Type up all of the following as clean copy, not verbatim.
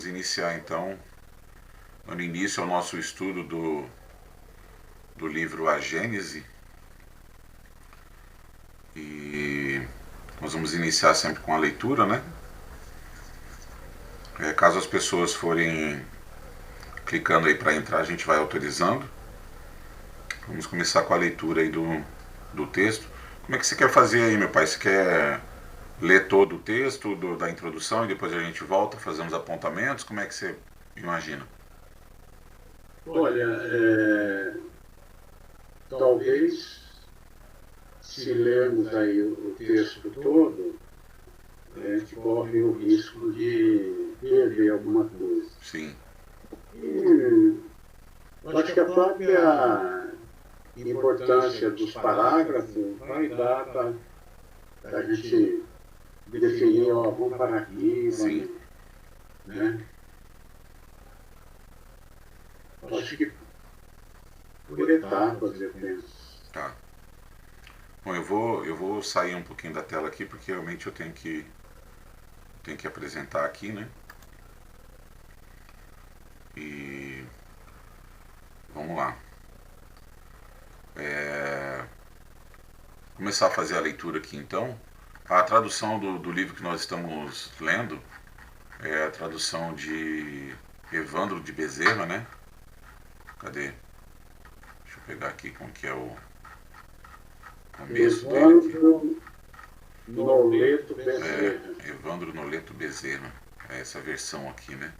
Vamos iniciar então, dando início ao nosso estudo do livro A Gênese. E nós vamos iniciar sempre com a leitura, né? Caso as pessoas forem clicando aí para entrar, a gente vai autorizando. Vamos começar com a leitura aí do texto. Como é que você quer fazer aí, meu pai? Você quer ler todo o texto da introdução e depois a gente volta, fazemos apontamentos? Como é que você imagina? Olha, talvez se lermos aí o texto todo, a gente corre o risco de perder alguma coisa. Sim. E eu acho que a própria importância dos parágrafos vai dar para a gente definir, ó, vamos parar aqui, Sim. né? Eu acho que por etapas, eu penso. Tá. Bom, eu vou sair um pouquinho da tela aqui porque realmente eu tenho que apresentar aqui, né? E vamos lá. Começar a fazer a leitura aqui então. A tradução do livro que nós estamos lendo é a tradução de Evandro de Bezerra, né? Cadê? Deixa eu pegar aqui como que é o começo dele aqui. Noleto Bezerra. Evandro Noleto Bezerra. É essa versão aqui, né?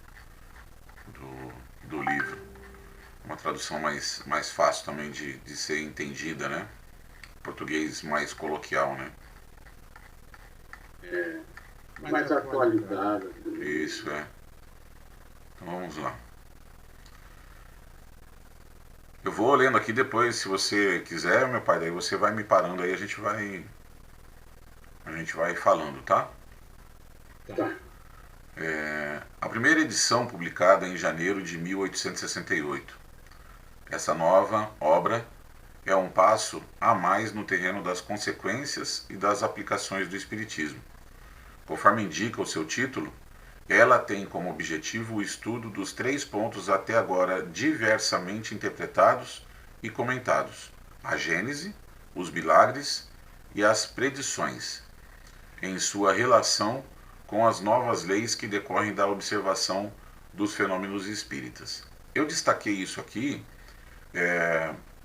Do livro. Uma tradução mais fácil também de ser entendida, né? Português mais coloquial, né? Mais atualizada. Isso, é. Então vamos lá. Eu vou lendo aqui depois, se você quiser, meu pai, daí você vai me parando aí, a gente vai falando, tá? Tá. A primeira edição publicada em janeiro de 1868. Essa nova obra é um passo a mais no terreno das consequências e das aplicações do Espiritismo. Conforme indica o seu título, ela tem como objetivo o estudo dos 3 pontos até agora diversamente interpretados e comentados: a Gênese, os milagres e as predições, em sua relação com as novas leis que decorrem da observação dos fenômenos espíritas. Eu destaquei isso aqui,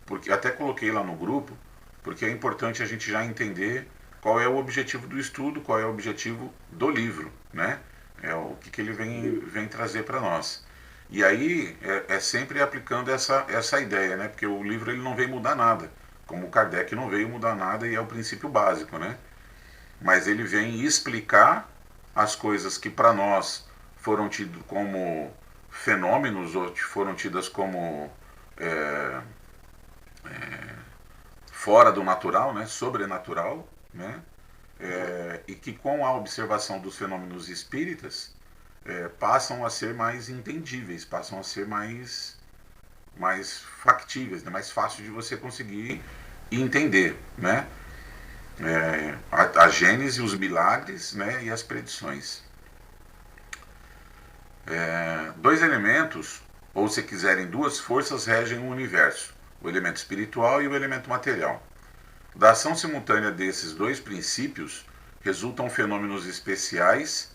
porque até coloquei lá no grupo, porque é importante a gente já entender qual é o objetivo do estudo, qual é o objetivo do livro, né? O que ele vem trazer para nós. E aí é sempre aplicando essa ideia, né? Porque o livro ele não veio mudar nada, como o Kardec não veio mudar nada e é o princípio básico, né? Mas ele vem explicar as coisas que para nós foram tidas como fenômenos ou foram tidas como fora do natural, né? Sobrenatural, né? E que com a observação dos fenômenos espíritas passam a ser mais entendíveis, passam a ser mais factíveis, né? Mais fácil de você conseguir entender, né? A Gênese, os milagres, né? E as predições. 2 elementos, ou se quiserem 2 forças, regem o universo: o elemento espiritual e o elemento material. Da ação simultânea desses 2 princípios resultam fenômenos especiais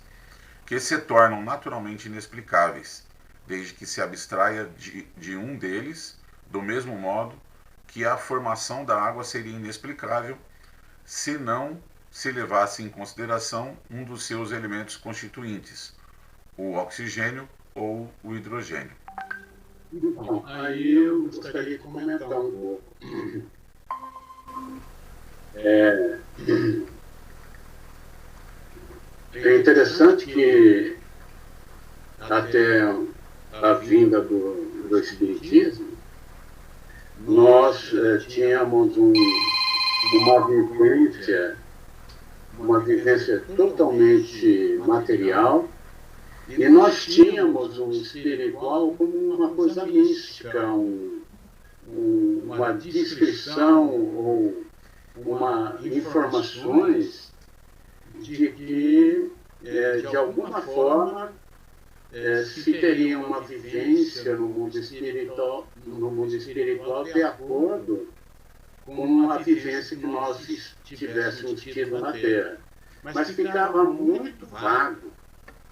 que se tornam naturalmente inexplicáveis, desde que se abstraia de um deles, do mesmo modo que a formação da água seria inexplicável se não se levasse em consideração um dos seus elementos constituintes, o oxigênio ou o hidrogênio. Bom, aí eu gostaria de comentar um pouco. É interessante que até a vinda do Espiritismo, nós tínhamos uma vivência totalmente material, e nós tínhamos um espiritual como uma coisa mística, uma descrição ou informações de que, de alguma forma, se teria uma vivência no mundo espiritual de acordo com a vivência que nós tivéssemos tido na Terra. Mas ficava muito vago,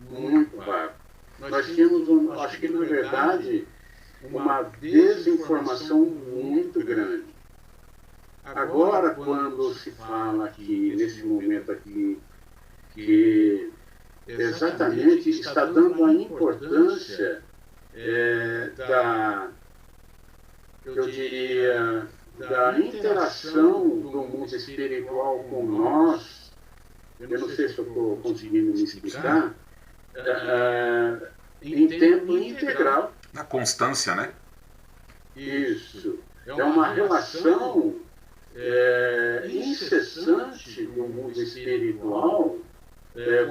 muito vago. Nós tínhamos, acho que na verdade, uma desinformação muito grande. Agora, quando se fala aqui, nesse momento aqui, que exatamente está dando a importância eu diria, da interação do mundo espiritual com nós, eu não sei se eu estou conseguindo me explicar, em tempo integral. Na constância, né? Isso. É uma relação incessante do mundo espiritual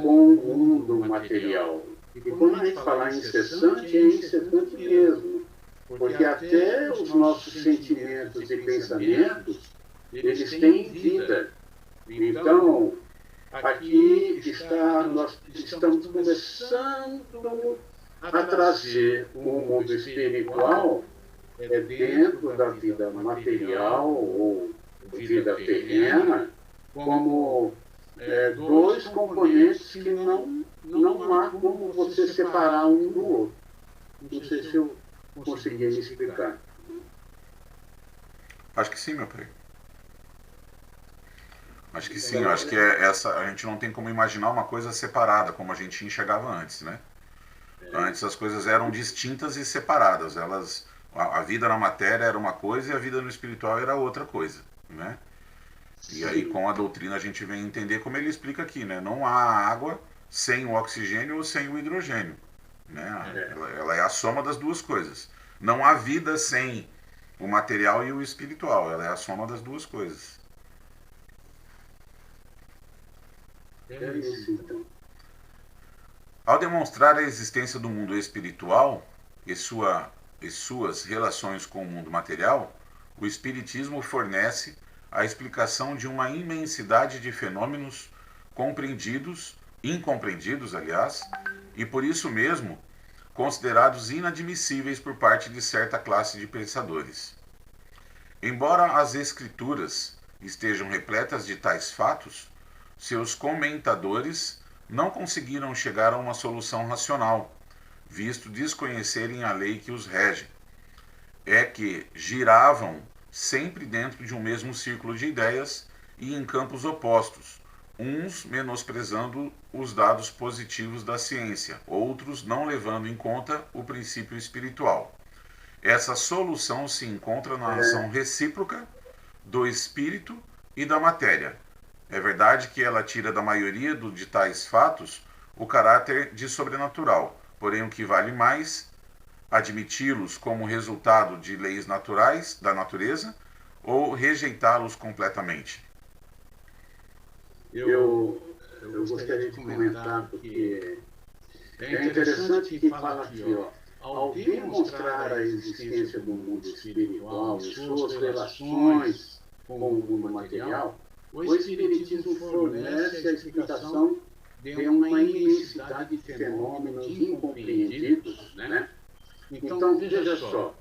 com o mundo material. E quando a gente fala incessante, é incessante mesmo. Porque até os nossos sentimentos e pensamentos, eles têm vida. Então, aqui nós estamos começando a trazer o mundo espiritual dentro da vida material ou vida terrena como dois componentes que não há como você separar um do outro. Não sei se eu consegui me explicar. Acho que sim, meu pai. Acho que sim, acho que a gente não tem como imaginar uma coisa separada, como a gente enxergava antes, né? Antes as coisas eram distintas e separadas. A vida na matéria era uma coisa e a vida no espiritual era outra coisa, né? E aí com a doutrina a gente vem entender como ele explica aqui, né? Não há água sem o oxigênio ou sem o hidrogênio, né? Ela é a soma das duas coisas. Não há vida sem o material e o espiritual, ela é a soma das duas coisas. É isso, então. Ao demonstrar a existência do mundo espiritual e suas relações com o mundo material, o Espiritismo fornece a explicação de uma imensidade de fenômenos incompreendidos, aliás, e por isso mesmo considerados inadmissíveis por parte de certa classe de pensadores. Embora as Escrituras estejam repletas de tais fatos, seus comentadores não conseguiram chegar a uma solução racional, visto desconhecerem a lei que os rege. É que giravam sempre dentro de um mesmo círculo de ideias e em campos opostos, uns menosprezando os dados positivos da ciência, outros não levando em conta o princípio espiritual. Essa solução se encontra na ação recíproca do espírito e da matéria. É verdade que ela tira da maioria de tais fatos o caráter de sobrenatural, porém o que vale mais, admiti-los como resultado de leis naturais da natureza ou rejeitá-los completamente. Eu gostaria de comentar porque é interessante que fala aqui, ó, ao demonstrar a existência do mundo espiritual e suas relações com o mundo material, o Espiritismo fornece a explicação de uma imensidade de fenômenos incompreendidos, né? Então, veja só,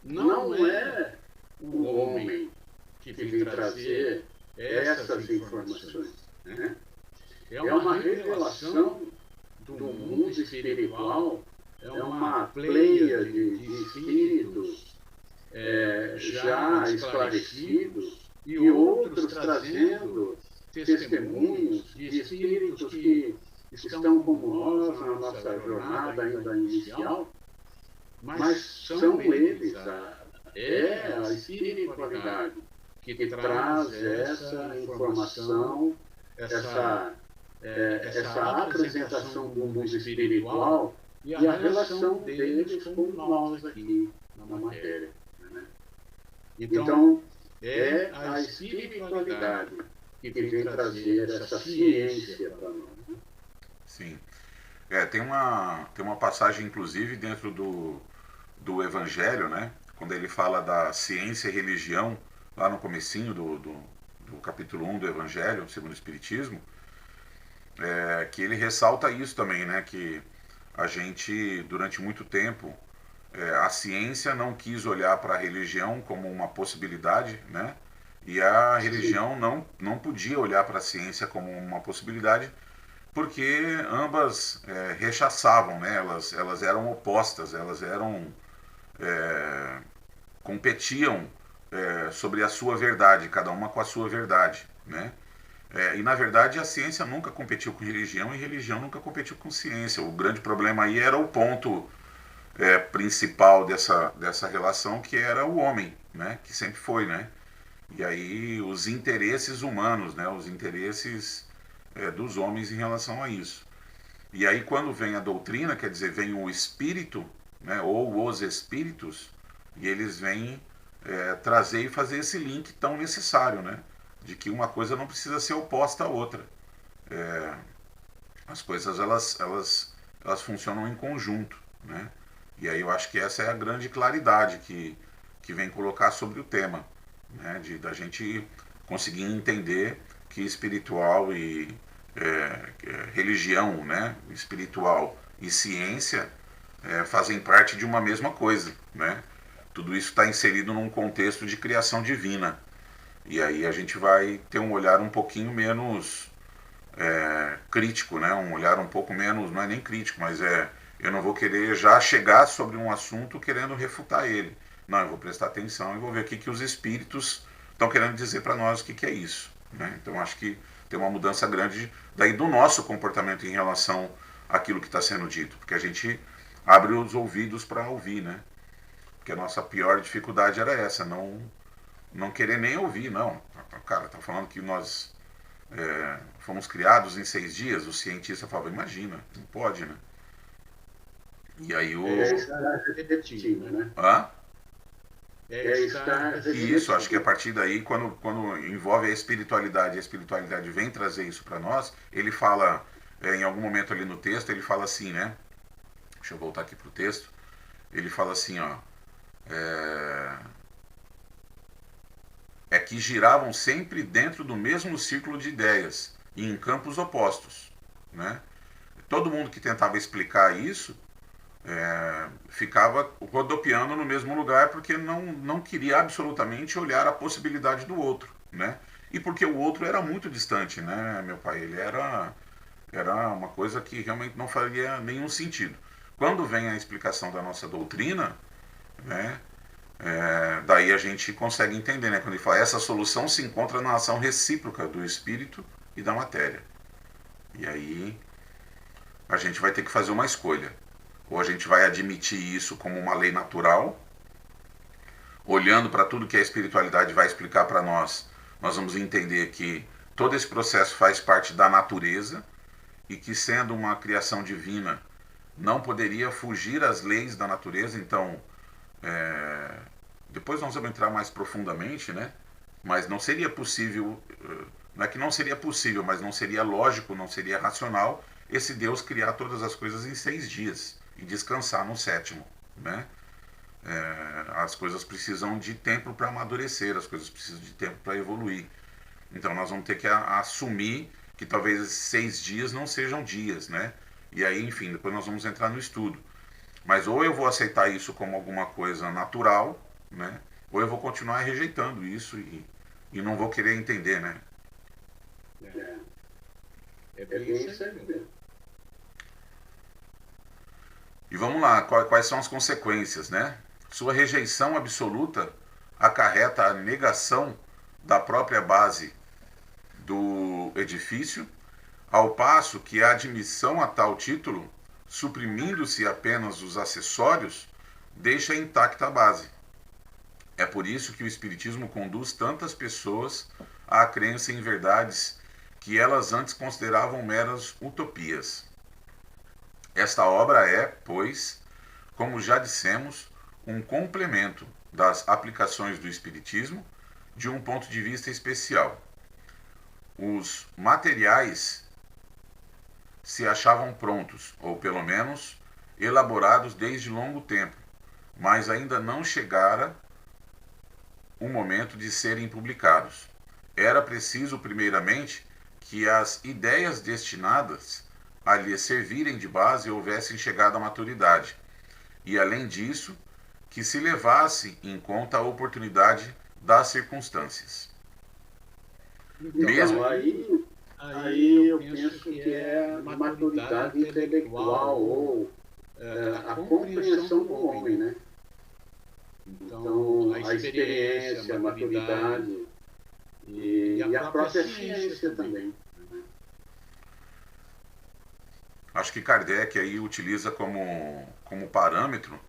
não é o homem que vem trazer essas informações, né? É uma revelação do mundo espiritual, é uma pleia de espíritos já esclarecidos e outros trazendo testemunhos de espíritos que estão como nós na nossa jornada ainda inicial, mas são eles, a espiritualidade que traz essa informação, essa apresentação do mundo espiritual e a relação deles com nós aqui na matéria. Né? Então, é a espiritualidade que vem trazer essa ciência para nós. Sim. Tem uma passagem, inclusive, dentro do Evangelho, né? Quando ele fala da ciência e religião, lá no comecinho do capítulo 1 do Evangelho, segundo o Espiritismo, que ele ressalta isso também, né? Que a gente, durante muito tempo, a ciência não quis olhar para a religião como uma possibilidade, né? E a Sim, religião não podia olhar para a ciência como uma possibilidade, porque ambas rechaçavam, né? Elas eram opostas, elas eram competiam sobre a sua verdade, cada uma com a sua verdade, né? E na verdade a ciência nunca competiu com religião e religião nunca competiu com ciência. O grande problema aí era o ponto principal dessa relação, que era o homem, né? Que sempre foi, né? E aí os interesses humanos, né? Os interesses dos homens em relação a isso. E aí quando vem a doutrina, quer dizer, vem o espírito, né? Ou os espíritos, e eles vêm trazer e fazer esse link tão necessário, né? De que uma coisa não precisa ser oposta à outra. As coisas elas funcionam em conjunto, né? E aí eu acho que essa é a grande claridade que vem colocar sobre o tema, né? Da gente conseguir entender que espiritual e religião, né? Espiritual e ciência fazem parte de uma mesma coisa, né? Tudo isso está inserido num contexto de criação divina. E aí a gente vai ter um olhar um pouquinho menos crítico, né? Um olhar um pouco menos, não é nem crítico, mas eu não vou querer já chegar sobre um assunto querendo refutar ele. Não, eu vou prestar atenção e vou ver o que os espíritos estão querendo dizer para nós o que é isso, né? Então acho que tem uma mudança grande daí do nosso comportamento em relação àquilo que está sendo dito, porque a gente abre os ouvidos para ouvir, né? Porque a nossa pior dificuldade era essa, não querer nem ouvir, não. Cara, tá falando que nós fomos criados em 6 dias, o cientista falava, imagina, não pode, né? E aí está repetindo, né? Hã? Está E isso, acho que a repetindo. partir daí, quando envolve a espiritualidade vem trazer isso para nós, ele fala, em algum momento ali no texto, ele fala assim, né? Deixa eu voltar aqui pro texto. Ele fala assim, ó. É, que giravam sempre dentro do mesmo círculo de ideias e em campos opostos, né? Todo mundo que tentava explicar isso ficava rodopiando no mesmo lugar porque não queria absolutamente olhar a possibilidade do outro, né? E porque o outro era muito distante, né, meu pai? Ele era uma coisa que realmente não faria nenhum sentido. Quando vem a explicação da nossa doutrina, né, daí a gente consegue entender, né? Quando ele fala, essa solução se encontra na ação recíproca do espírito e da matéria. E aí a gente vai ter que fazer uma escolha. Ou a gente vai admitir isso como uma lei natural, olhando para tudo que a espiritualidade vai explicar para nós, nós vamos entender que todo esse processo faz parte da natureza e que, sendo uma criação divina, não poderia fugir às leis da natureza. Então, depois nós vamos entrar mais profundamente, né? Mas não seria possível, não é que não seria possível, mas não seria lógico, não seria racional esse Deus criar todas as coisas em 6 dias e descansar no sétimo, né? As coisas precisam de tempo para amadurecer, as coisas precisam de tempo para evoluir. Então nós vamos ter que assumir que talvez esses 6 dias não sejam dias, né? E aí, enfim, depois nós vamos entrar no estudo. Mas ou eu vou aceitar isso como alguma coisa natural, né? Ou eu vou continuar rejeitando isso e não vou querer entender, né? É, é bem isso aí mesmo. E vamos lá, quais são as consequências, né? Sua rejeição absoluta acarreta a negação da própria base do edifício, ao passo que a admissão a tal título, suprimindo-se apenas os acessórios, deixa intacta a base. É por isso que o Espiritismo conduz tantas pessoas à crença em verdades que elas antes consideravam meras utopias. Esta obra é, pois, como já dissemos, um complemento das aplicações do Espiritismo de um ponto de vista especial. Os materiais se achavam prontos, ou pelo menos elaborados desde longo tempo, mas ainda não chegara o momento de serem publicados. Era preciso, primeiramente, que as ideias destinadas a lhe servirem de base houvessem chegado à maturidade, e, além disso, que se levasse em conta a oportunidade das circunstâncias. Então, Mesmo aí eu penso que é a maturidade intelectual ou a compreensão do homem, né? Então, a experiência, a maturidade e a própria ciência também. acho que Kardec aí utiliza como parâmetro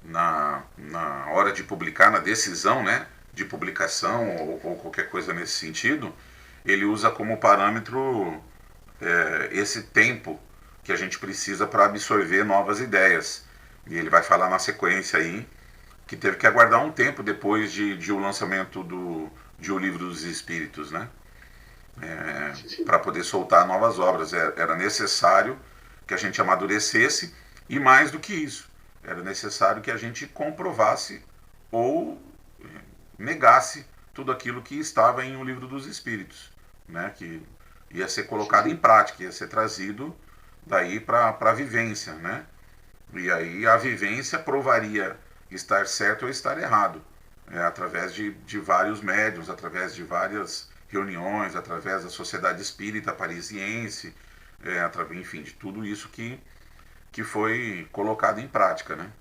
na hora de publicar, na decisão, né, de publicação ou qualquer coisa nesse sentido, ele usa como parâmetro esse tempo que a gente precisa para absorver novas ideias. E ele vai falar na sequência aí que teve que aguardar um tempo depois de o lançamento de O Livro dos Espíritos, né? Para poder soltar novas obras. Era necessário que a gente amadurecesse, e mais do que isso, era necessário que a gente comprovasse ou negasse tudo aquilo que estava em O Livro dos Espíritos, né? Que ia ser colocado em prática, ia ser trazido daí para a vivência, né? E aí a vivência provaria estar certo ou estar errado, através de vários médiuns, através de várias reuniões, através da Sociedade Espírita Parisiense, enfim, de tudo isso que foi colocado em prática, né?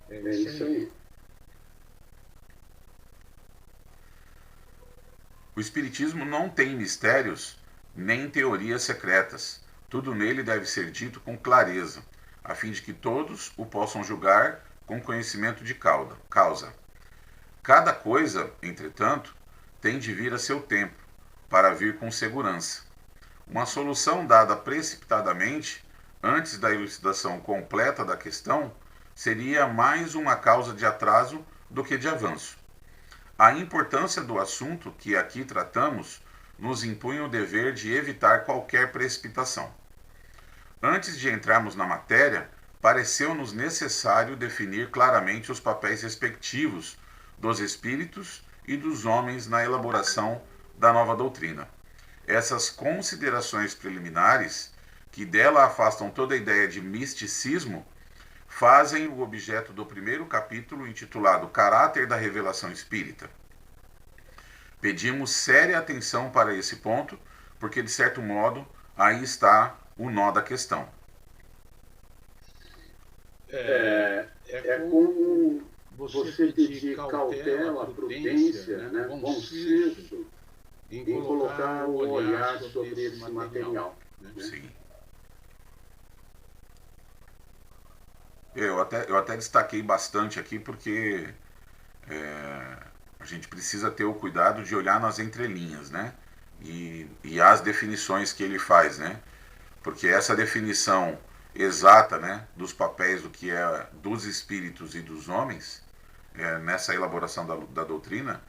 É isso aí. O Espiritismo não tem mistérios nem teorias secretas. Tudo nele deve ser dito com clareza, a fim de que todos o possam julgar com conhecimento de causa. Cada coisa, entretanto, tem de vir a seu tempo, para vir com segurança. Uma solução dada precipitadamente, antes da elucidação completa da questão, seria mais uma causa de atraso do que de avanço. A importância do assunto que aqui tratamos nos impõe o dever de evitar qualquer precipitação. Antes de entrarmos na matéria, pareceu-nos necessário definir claramente os papéis respectivos dos espíritos e dos homens na elaboração da nova doutrina. Essas considerações preliminares, que dela afastam toda a ideia de misticismo, fazem o objeto do primeiro capítulo, intitulado Caráter da Revelação Espírita. Pedimos séria atenção para esse ponto, porque, de certo modo, aí está o nó da questão. É como você pedir cautela, prudência, né, bom senso, em colocar o olhar sobre esse material. Né? Sim. Eu até destaquei bastante aqui porque a gente precisa ter o cuidado de olhar nas entrelinhas, né? E as definições que ele faz, né? Porque essa definição exata, né, dos papéis do que é dos espíritos e dos homens, nessa elaboração da doutrina,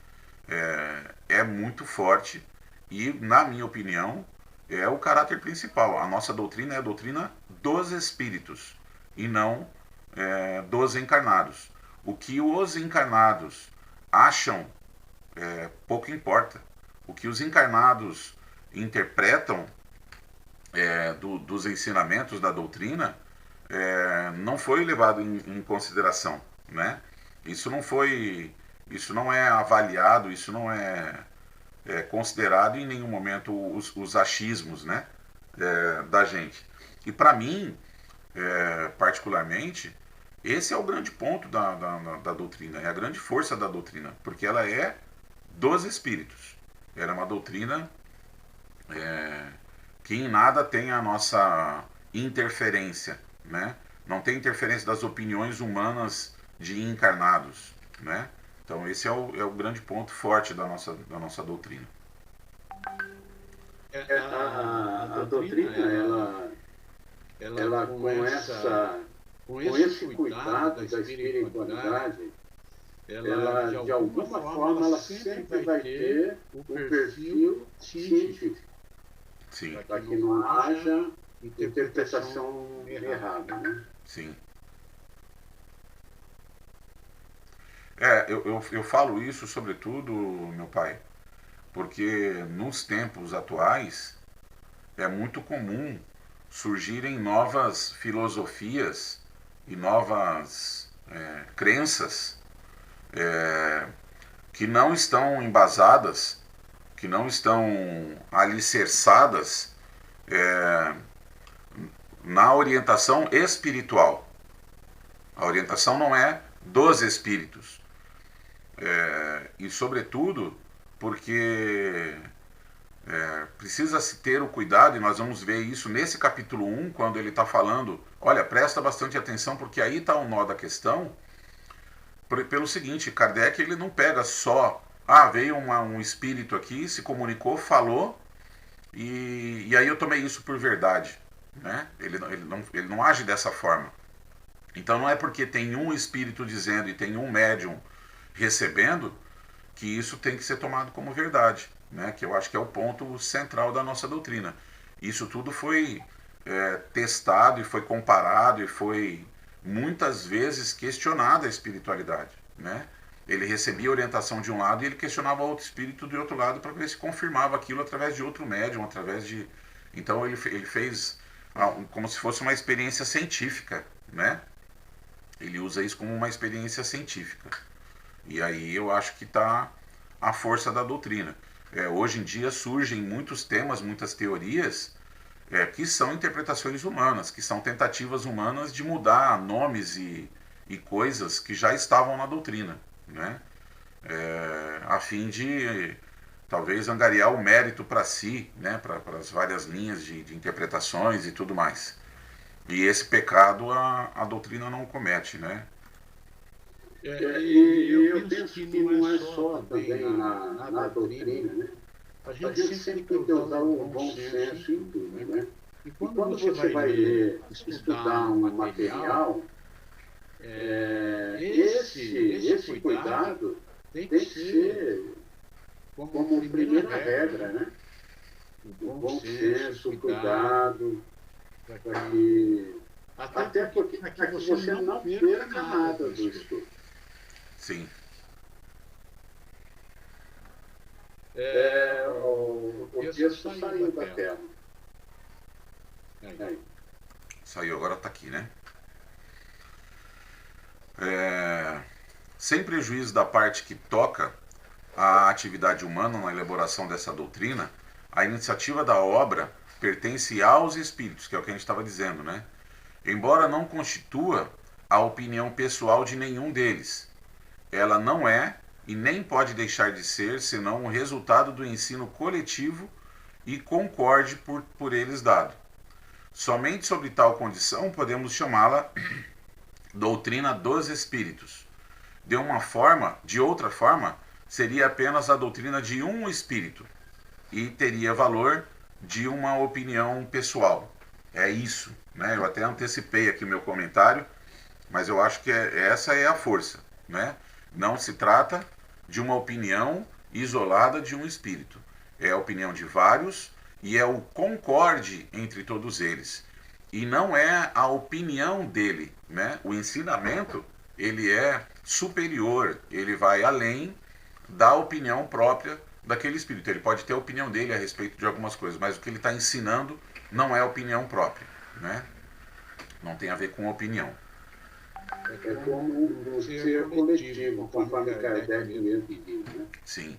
é muito forte e, na minha opinião, é o caráter principal. A nossa doutrina é a doutrina dos espíritos e não dos encarnados. O que os encarnados acham pouco importa. O que os encarnados interpretam dos ensinamentos da doutrina não foi levado em consideração, né? Isso não é avaliado, isso não é considerado em nenhum momento os achismos, né, da gente. E para mim, particularmente, esse é o grande ponto da doutrina, é a grande força da doutrina, porque ela é dos espíritos. Ela é uma doutrina que em nada tem a nossa interferência, né? Não tem interferência das opiniões humanas de encarnados, né? Então esse é o grande ponto forte da nossa doutrina. A doutrina, ela com esse cuidado da espiritualidade, ela de alguma forma ela sempre vai ter o perfil científico. Sim. Para que não haja interpretação errada. Né? Sim. Eu falo isso sobretudo, meu pai, porque nos tempos atuais é muito comum surgirem novas filosofias e novas crenças que não estão embasadas, que não estão alicerçadas na orientação espiritual. A orientação não é dos espíritos. E, sobretudo, porque precisa-se ter o cuidado, e nós vamos ver isso nesse capítulo 1, quando ele está falando, olha, presta bastante atenção, porque aí está o nó da questão, pelo seguinte, Kardec ele não pega só, veio um espírito aqui, se comunicou, falou, e aí eu tomei isso por verdade. Né? Ele não age dessa forma. Então não é porque tem um espírito dizendo e tem um médium recebendo que isso tem que ser tomado como verdade, né? Que eu acho que é o ponto central da nossa doutrina. Isso tudo foi testado e foi comparado e foi muitas vezes questionada a espiritualidade, né? Ele recebia orientação de um lado e ele questionava outro espírito do outro lado para ver se confirmava aquilo através de outro médium, através de... Então ele fez como se fosse uma experiência científica, né? Ele usa isso como uma experiência científica. E aí eu acho que está a força da doutrina. Hoje em dia surgem muitos temas, muitas teorias que são interpretações humanas, que são tentativas humanas de mudar nomes e coisas que já estavam na doutrina, né? A fim de talvez angariar o mérito para si, né? Para as várias linhas de interpretações e tudo mais. E esse pecado a doutrina não comete, né? E eu penso que não é só também na doutrina, né? A gente sempre tem que usar o bom senso em tudo, né? E quando você vai ler, estudar um material, esse cuidado tem que ser como primeira regra, né? O bom senso, o cuidado, até porque para que você não perca nada do estudo. Sim. O texto saiu da tela. Saiu, agora está aqui, né? Sem prejuízo da parte que toca a atividade humana na elaboração dessa doutrina, a iniciativa da obra pertence aos espíritos, que é o que a gente estava dizendo, né? Embora não constitua a opinião pessoal de nenhum deles, ela não é e nem pode deixar de ser senão o resultado do ensino coletivo e concorde por eles dado. Somente sobre tal condição podemos chamá-la doutrina dos espíritos. De outra forma, seria apenas a doutrina de um espírito e teria valor de uma opinião pessoal. É isso, né? Eu até antecipei aqui o meu comentário, mas eu acho que essa é a força, né? Não se trata de uma opinião isolada de um espírito. É a opinião de vários e é o concorde entre todos eles. E não é a opinião dele, né? O ensinamento, ele é superior, ele vai além da opinião própria daquele espírito. Ele pode ter a opinião dele a respeito de algumas coisas, mas o que ele está ensinando não é opinião própria, né? Não tem a ver com opinião. É como um ser coletivo, conforme Kardec mesmo pediu, né? Sim.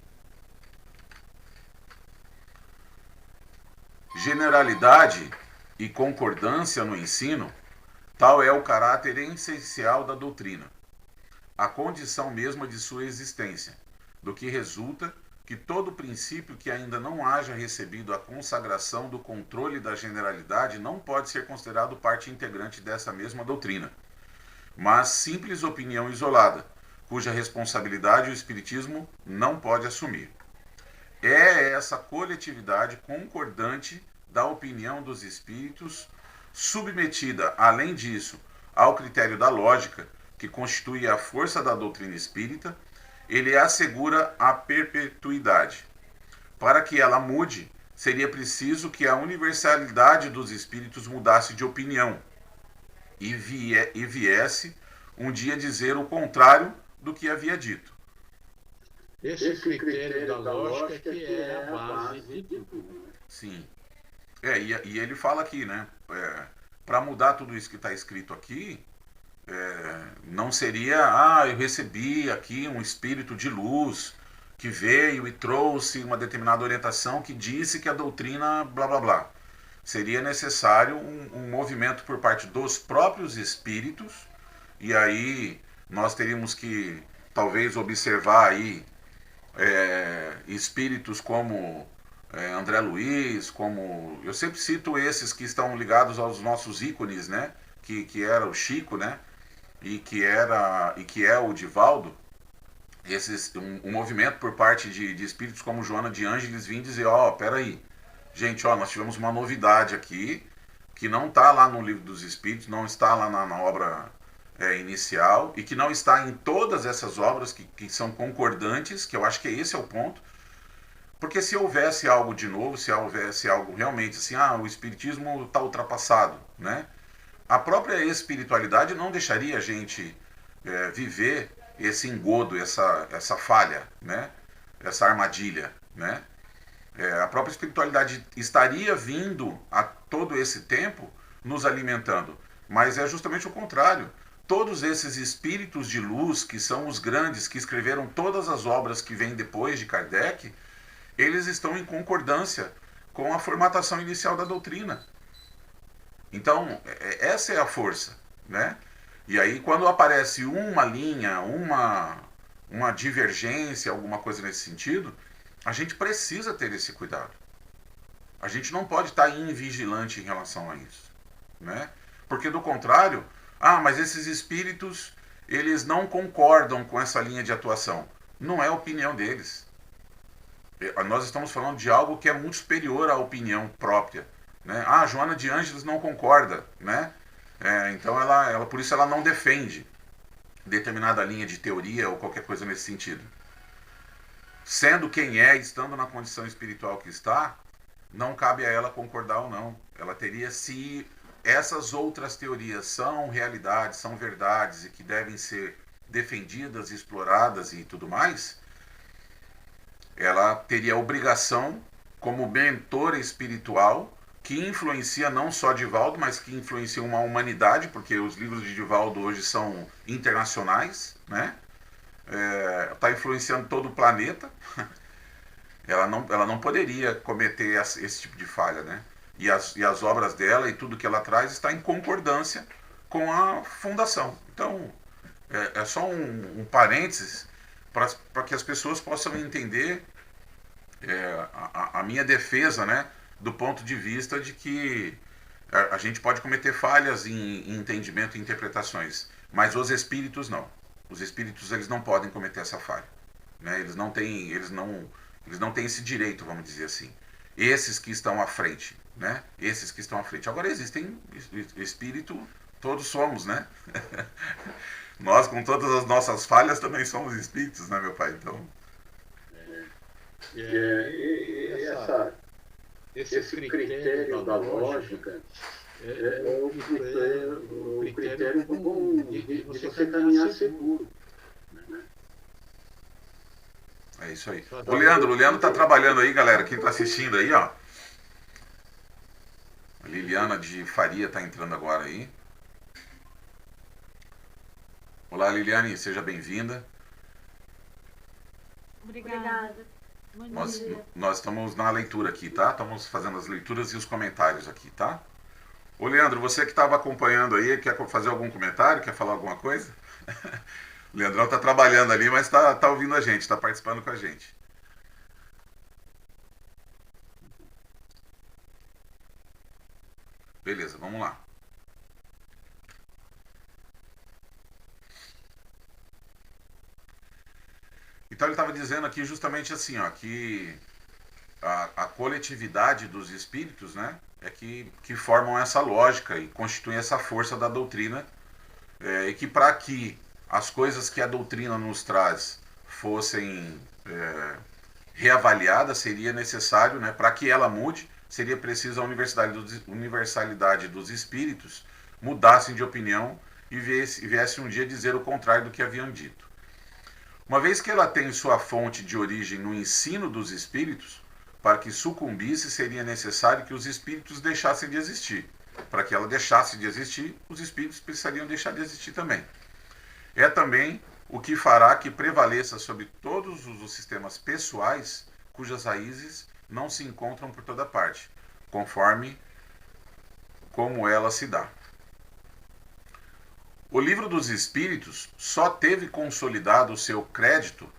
Generalidade e concordância no ensino, tal é o caráter essencial da doutrina, a condição mesma de sua existência, do que resulta que todo princípio que ainda não haja recebido a consagração do controle da generalidade não pode ser considerado parte integrante dessa mesma doutrina, mas simples opinião isolada, cuja responsabilidade o Espiritismo não pode assumir. É essa coletividade concordante da opinião dos espíritos, submetida, além disso, ao critério da lógica, que constitui a força da doutrina espírita, ele assegura a perpetuidade. Para que ela mude, seria preciso que a universalidade dos espíritos mudasse de opinião e viesse um dia dizer o contrário do que havia dito. Esse critério da lógica que é a base de tudo. Sim. E ele fala aqui, né? Para mudar tudo isso que está escrito aqui, não seria, eu recebi aqui um espírito de luz que veio e trouxe uma determinada orientação que disse que a doutrina blá blá blá. Seria necessário um movimento por parte dos próprios espíritos, e aí nós teríamos que talvez observar aí espíritos como André Luiz, como eu sempre cito esses que estão ligados aos nossos ícones, né? Que era o Chico, né? E que é o Divaldo. Um movimento por parte de espíritos como Joana de Ângeles vir dizer, peraí, gente, nós tivemos uma novidade aqui que não está lá no Livro dos Espíritos, não está lá na obra inicial, e que não está em todas essas obras que são concordantes, que eu acho que esse é o ponto. Porque se houvesse algo de novo, se houvesse algo realmente assim, o espiritismo está ultrapassado, né? A própria espiritualidade não deixaria a gente viver esse engodo, essa falha, né? Essa armadilha, né? A própria espiritualidade estaria vindo a todo esse tempo nos alimentando, mas é justamente o contrário. Todos esses espíritos de luz, que são os grandes, que escreveram todas as obras que vêm depois de Kardec, eles estão em concordância com a formatação inicial da doutrina. Então, essa é a força, né? E aí, quando aparece uma linha, uma divergência, alguma coisa nesse sentido, a gente precisa ter esse cuidado. A gente não pode estar invigilante em relação a isso, né? Porque, do contrário, mas esses espíritos, eles não concordam com essa linha de atuação. Não é a opinião deles. Nós estamos falando de algo que é muito superior à opinião própria, né? Joana de Ângeles não concorda, né? Então por isso ela não defende determinada linha de teoria ou qualquer coisa nesse sentido. Sendo quem estando na condição espiritual que está, não cabe a ela concordar ou não. Ela teria, se essas outras teorias são realidades, são verdades e que devem ser defendidas, exploradas e tudo mais, ela teria a obrigação, como mentora espiritual, que influencia não só Divaldo, mas que influencia uma humanidade, porque os livros de Divaldo hoje são internacionais, né? Está influenciando todo o planeta. Ela não poderia cometer esse tipo de falha, né? E as obras dela e tudo que ela traz está em concordância com a fundação. Então, é só um parênteses para que as pessoas possam entender a minha defesa, né? Do ponto de vista de que a gente pode cometer falhas em entendimento e interpretações, mas os espíritos não. Os espíritos, eles não podem cometer essa falha, né? Eles não têm esse direito, vamos dizer assim. Esses que estão à frente, né? Esses que estão à frente. Agora existem espírito, todos somos, né? Nós, com todas as nossas falhas, também somos espíritos, né, meu pai? Então... Esse critério da lógica é o critério bom de você caminhar seguro. É isso aí. O Leandro tá trabalhando aí, galera. Quem tá assistindo aí, ó. A Liliana de Faria tá entrando agora aí. Olá, Liliane, seja bem-vinda. Obrigada. Nós estamos na leitura aqui, tá? Estamos fazendo as leituras e os comentários aqui, tá? Ô, Leandro, você que estava acompanhando aí, quer fazer algum comentário? Quer falar alguma coisa? O Leandrão tá trabalhando ali, mas tá ouvindo a gente, tá participando com a gente. Beleza, vamos lá. Então ele estava dizendo aqui justamente assim, ó, que a coletividade dos espíritos, né, é que formam essa lógica e constituem essa força da doutrina, e que para que as coisas que a doutrina nos traz fossem reavaliadas, seria necessário, né, para que ela mude, seria preciso a universalidade dos espíritos mudassem de opinião e viesse um dia dizer o contrário do que haviam dito. Uma vez que ela tem sua fonte de origem no ensino dos espíritos, para que sucumbisse seria necessário que os espíritos deixassem de existir. Para que ela deixasse de existir, os espíritos precisariam deixar de existir também. É também o que fará que prevaleça sobre todos os sistemas pessoais cujas raízes não se encontram por toda parte, conforme como ela se dá. O Livro dos Espíritos só teve consolidado o seu crédito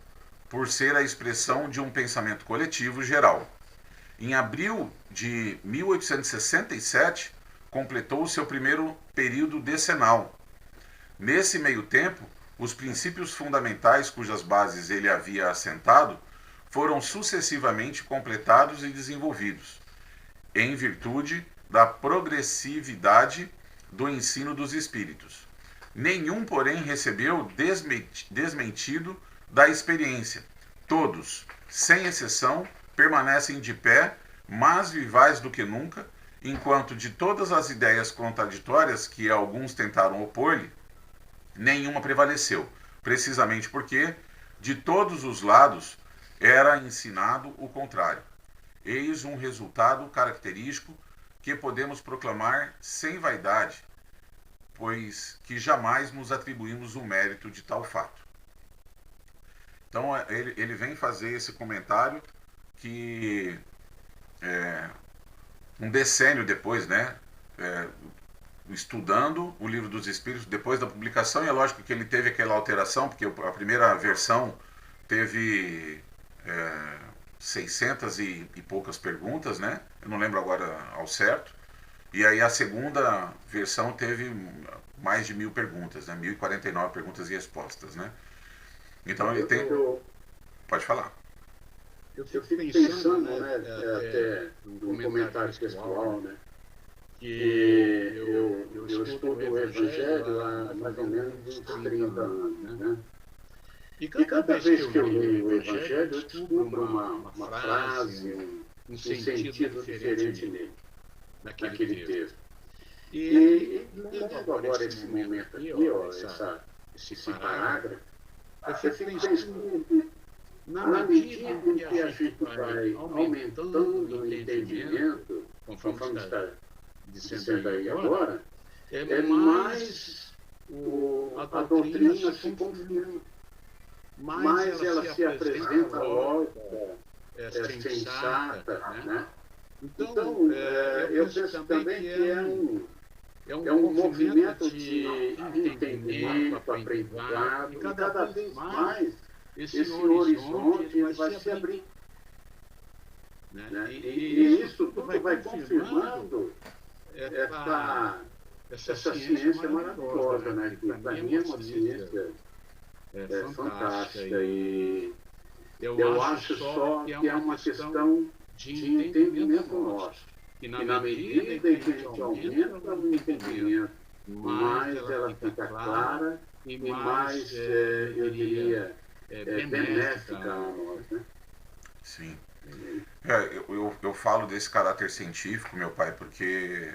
por ser a expressão de um pensamento coletivo geral. Em abril de 1867, completou o seu primeiro período decenal. Nesse meio tempo, os princípios fundamentais cujas bases ele havia assentado foram sucessivamente completados e desenvolvidos, em virtude da progressividade do ensino dos espíritos. Nenhum, porém, recebeu desmentido da experiência. Todos, sem exceção, permanecem de pé, mais vivais do que nunca, enquanto de todas as ideias contraditórias que alguns tentaram opor-lhe, nenhuma prevaleceu, precisamente porque, de todos os lados, era ensinado o contrário. Eis um resultado característico que podemos proclamar sem vaidade, pois que jamais nos atribuímos o mérito de tal fato. Então ele vem fazer esse comentário que um decênio depois, né, estudando o Livro dos Espíritos, depois da publicação, e é lógico que ele teve aquela alteração, porque a primeira versão teve 600 e poucas perguntas, né? Eu não lembro agora ao certo. E aí a segunda versão teve mais de 1000 perguntas, né? 1049 perguntas e respostas, né? Então ele tem... Pode falar. Eu fico pensando, né, até num comentário textual, né, que eu estudo o Evangelho há mais ou menos uns 30 anos, né? E cada vez que eu leio o Evangelho, eu descubro uma frase, um sentido diferente nele, naquele texto. E lendo agora esse momento aqui, ó, esse parágrafo, eu fico pensando, na medida em que a gente vai aumentando o entendimento, conforme está dizendo aí agora, mais a doutrina se confirma, mais ela se apresenta lógica, sensata, né? Então, eu penso também que é um movimento de entendimento, aprendizado, e cada vez mais esse horizonte vai se abrir. Né? E isso tudo vai confirmando essa ciência maravilhosa, né? Que para mim é uma ciência fantástica. E eu acho só que é uma questão de entendimento nosso. E na medida em que a gente aumenta o entendimento, mais ela fica clara e mais, eu diria, benéfica a nós, né? Sim. Eu falo desse caráter científico, meu pai, porque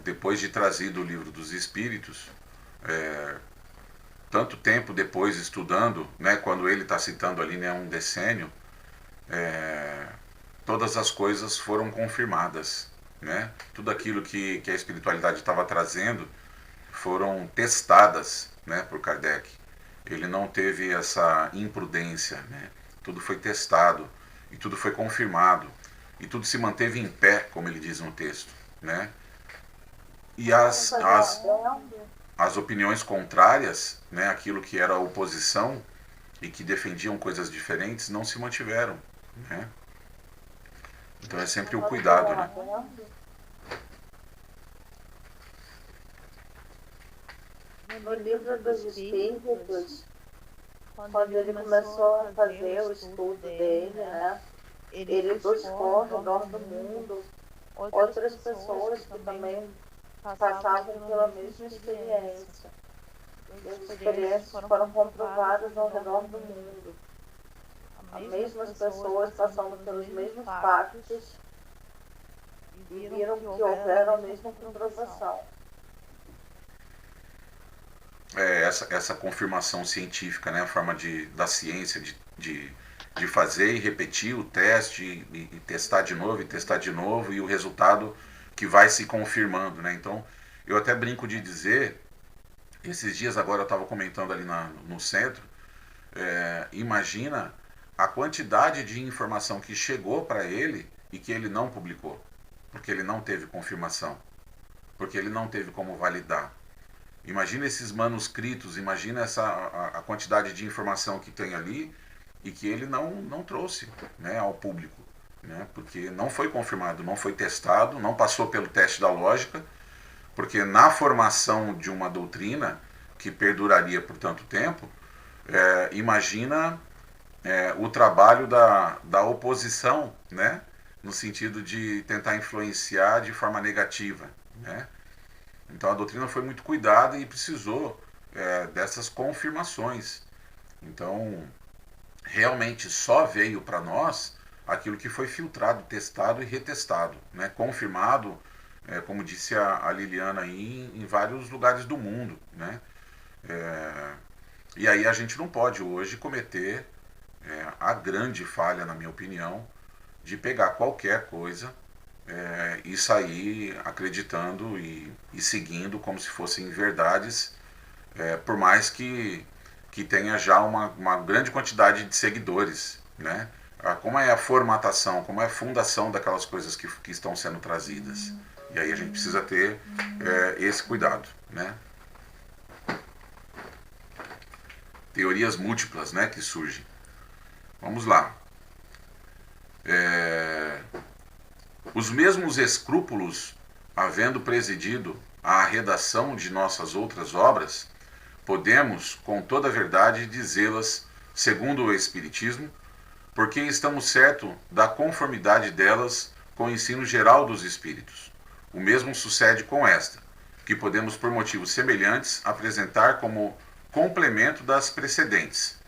depois de trazido o Livro dos Espíritos, tanto tempo depois estudando, né, quando ele está citando ali, né, um decênio, todas as coisas foram confirmadas, né? Tudo aquilo que a espiritualidade estava trazendo foram testadas, né, por Kardec. Ele não teve essa imprudência, né? Tudo foi testado e tudo foi confirmado e tudo se manteve em pé, como ele diz no texto, né? E as opiniões contrárias, né, aquilo que era oposição e que defendiam coisas diferentes, não se mantiveram, né? Então é sempre o cuidado, né? No Livro dos Espíritos, quando ele começou a fazer o estudo dele, né, ele buscou ao redor do mundo outras pessoas que também passavam pela mesma experiência. E as experiências foram comprovadas ao redor do mundo. As mesmas pessoas passando pelos mesmos fatos e viram que houveram a mesma comprovação. essa confirmação científica, né? A forma da ciência de fazer e repetir o teste e testar de novo e testar de novo, e o resultado que vai se confirmando, né? Então, eu até brinco de dizer, esses dias agora eu estava comentando ali no centro, imagina a quantidade de informação que chegou para ele e que ele não publicou, porque ele não teve confirmação, porque ele não teve como validar. Imagina esses manuscritos, imagina a quantidade de informação que tem ali e que ele não trouxe, né, ao público, né, porque não foi confirmado, não foi testado, não passou pelo teste da lógica, porque na formação de uma doutrina que perduraria por tanto tempo, imagina o trabalho da oposição, né, no sentido de tentar influenciar de forma negativa, né? Então a doutrina foi muito cuidada e precisou dessas confirmações. Então, realmente só veio para nós aquilo que foi filtrado, testado e retestado, né? Confirmado, como disse a Liliana aí, em vários lugares do mundo, né? E aí a gente não pode hoje cometer a grande falha, na minha opinião, de pegar qualquer coisa e sair acreditando e seguindo como se fossem verdades, por mais que tenha já uma grande quantidade de seguidores, né? Como é a formatação, como é a fundação daquelas coisas que estão sendo trazidas. E aí a gente precisa ter esse cuidado, né? Teorias múltiplas, né, que surgem. Vamos lá. Os mesmos escrúpulos, havendo presidido à redação de nossas outras obras, podemos, com toda a verdade, dizê-las segundo o Espiritismo, porque estamos certos da conformidade delas com o ensino geral dos Espíritos. O mesmo sucede com esta, que podemos, por motivos semelhantes, apresentar como complemento das precedentes,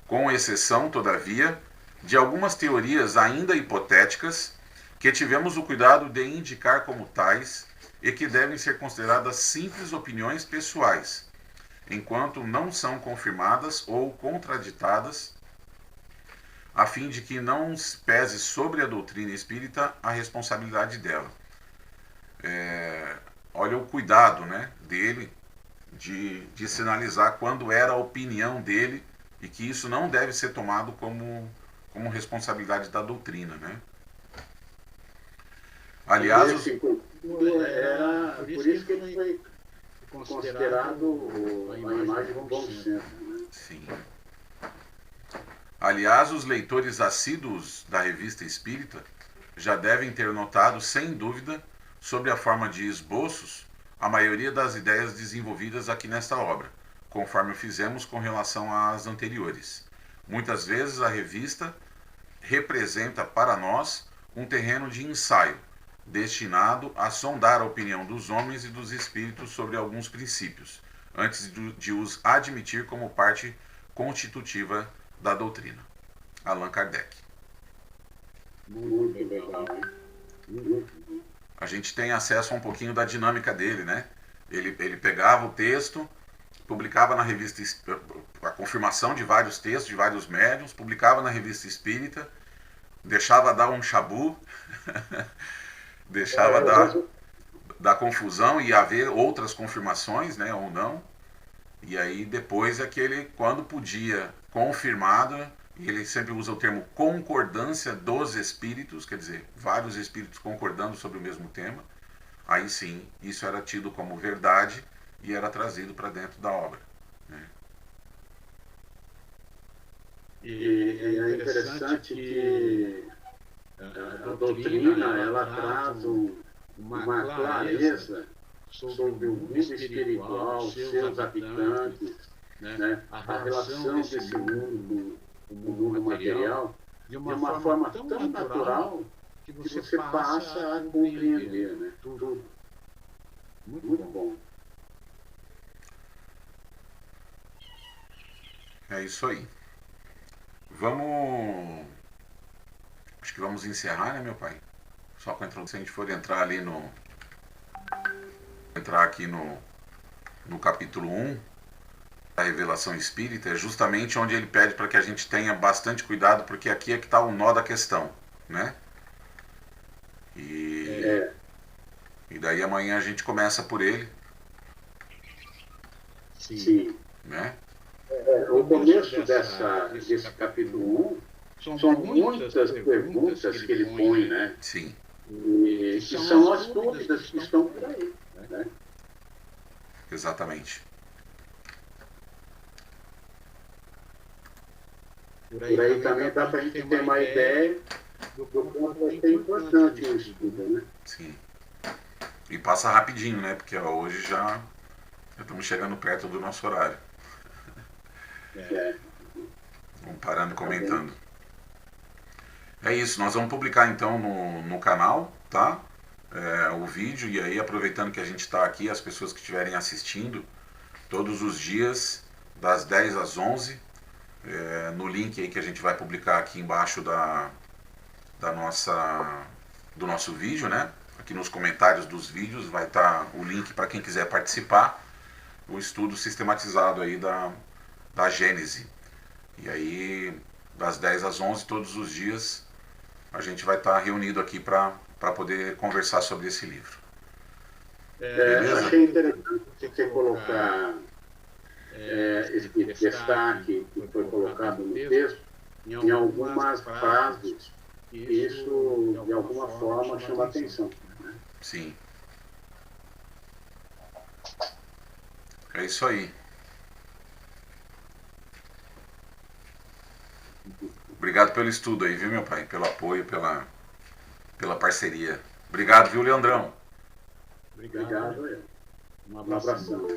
com exceção, todavia, de algumas teorias ainda hipotéticas, que tivemos o cuidado de indicar como tais e que devem ser consideradas simples opiniões pessoais, enquanto não são confirmadas ou contraditadas, a fim de que não pese sobre a doutrina espírita a responsabilidade dela. Olha o cuidado, né, dele de sinalizar quando era a opinião dele e que isso não deve ser tomado como responsabilidade da doutrina, né? Aliás, por isso que ele foi considerado a imagem do bom senso. Né? Sim. Aliás, os leitores assíduos da Revista Espírita já devem ter notado, sem dúvida, sob a forma de esboços, a maioria das ideias desenvolvidas aqui nesta obra, conforme fizemos com relação às anteriores. Muitas vezes a revista representa para nós um terreno de ensaio, destinado a sondar a opinião dos homens e dos espíritos sobre alguns princípios, antes de os admitir como parte constitutiva da doutrina. Allan Kardec. Muito legal, hein? A gente tem acesso a um pouquinho da dinâmica dele, né? Ele pegava o texto, publicava na revista, a confirmação de vários textos, de vários médiuns, publicava na Revista Espírita, deixava dar um chabu, deixava dar confusão e haver outras confirmações, né, ou não. E aí depois é que ele, quando podia, confirmado, e ele sempre usa o termo concordância dos espíritos, quer dizer, vários espíritos concordando sobre o mesmo tema, aí sim, isso era tido como verdade e era trazido para dentro da obra. Né? E é interessante que a doutrina ela traz uma clareza sobre o mundo espiritual, seus habitantes, né? A relação desse mundo com o mundo material, de uma forma tão natural que você passa a compreender, né? Tudo. Muito bom. É isso aí. Acho que vamos encerrar, né, meu pai? Só com a introdução, se a gente for entrar ali entrar aqui no capítulo 1, da revelação espírita é justamente onde ele pede para que a gente tenha bastante cuidado, porque aqui é que está o nó da questão, né? E daí amanhã a gente começa por ele, Sim. né? O começo desse capítulo 1 são muitas perguntas que ele põe, né? Sim. E que são as dúvidas que estão por aí, né? Exatamente. Por aí também dá para a gente ter uma ideia do quanto vai ser importante o estudo, né? Sim. E passa rapidinho, né? Porque hoje já estamos chegando perto do nosso horário. Vamos parando e comentando. É isso, nós vamos publicar então no canal, tá? O vídeo, e aí aproveitando que a gente está aqui, as pessoas que estiverem assistindo, todos os dias, das 10 às 11, no link aí que a gente vai publicar aqui embaixo do nosso vídeo, né? Aqui nos comentários dos vídeos vai estar o link para quem quiser participar, o estudo sistematizado aí da Gênese. E aí, das 10 às 11, todos os dias, a gente vai estar reunido aqui para poder conversar sobre esse livro. Beleza? Achei interessante você colocar esse destaque que foi colocado no texto em algumas frases, e isso, de alguma forma, chama atenção. Né? Sim. É isso aí. Obrigado pelo estudo aí, viu, meu pai? Pelo apoio, pela parceria. Obrigado, viu, Leandrão? Obrigado. Um abração.